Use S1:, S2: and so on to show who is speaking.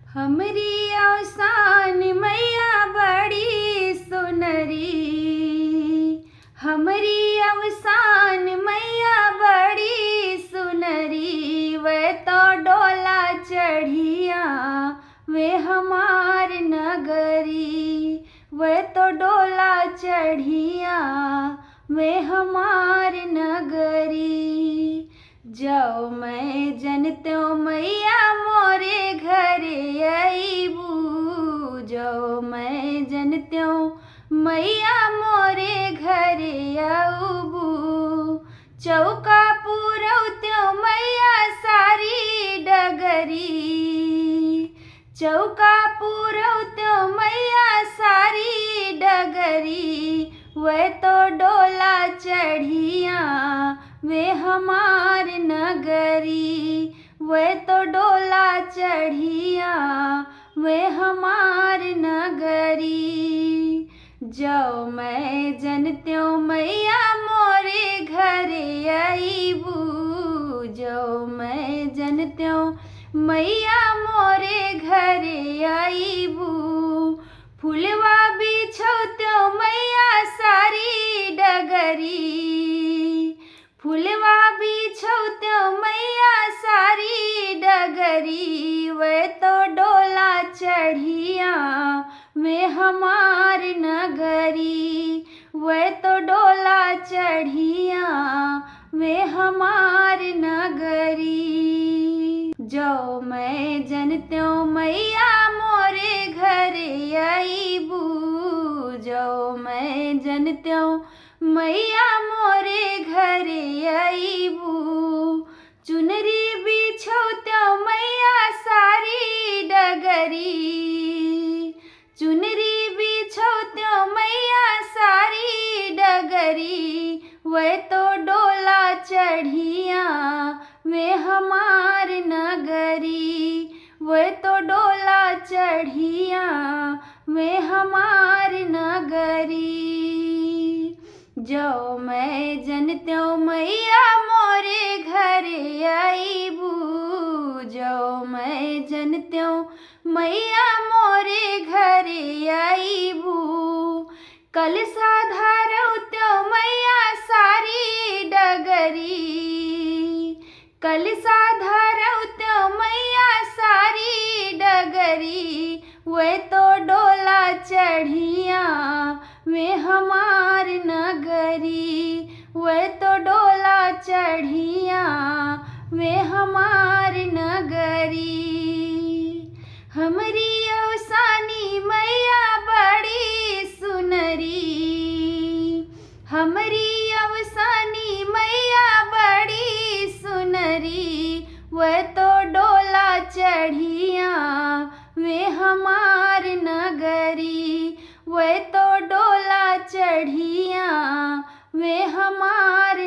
S1: हमरी औसान मैया बड़ी सुनरी। हमरी औसान मैया बड़ी सुनरी। वे तो डोला चढ़िया वे हमार नगरी। वे तो डोला चढ़िया वे हमार नगरी। जाओ मैं जनत्यों मैया मोरे घरे आईबू। जाओ मैं जनत्यों मैया मोरे घरे आऊबू। चौका पुरौत्यों मैया सारी डगरी। चौका पुरौत्यों मैया सारी डगरी। वे तो डोला चढ़िया वे हमार नगरी। वे तो डोला चढ़िया वे हमार नगरी। जाओ मैं जनत्यों मैया मोरे घरे आईबू। जाओ मैं जनत्यों मैया मोरे घरे आईबू। फुलवा बिछौत्यों मैया सारी डगरी। फुलवा बिछौत्यों मैया सारी डगरी। वे तो डोला चढ़िया वे हमार नगरी। वे तो डोला चढ़िया वे हमार नगरी। जाओ मैं जनत्यों मैया मोरे घरे आईबू। जाओ मैं जनत्यों मैया मोरे घरे आईबू। चुनरी बिछौत्यों मैया सारी डगरी। चुनरी बिछौत्यों मैया सारी डगरी। वे तो डोला चढ़िया वे हमार नगरी। वे तो डोला चढ़िया वे हमार नगरी। जाओ मैं जनत्यों मैया मोरे घरे आईबू। जाओ मैं जनत्यों मैया मोरे घरे आईबू। कलशा धरौत्यों मैया सारी डगरी। कलशा धरौत्यों मैया सारी डगरी। वे तो डोला चढ़िया वे हमार नगरी। वे तो डोला चढ़िया वे हमार नगरी। हमरी औसानी मैया बड़ी सुनरी। हमरी औसानी मैया बड़ी सुनरी। वे तो डोला चढ़िया वे हमार नगरी। वे तो डोला चढ़िया वे हमार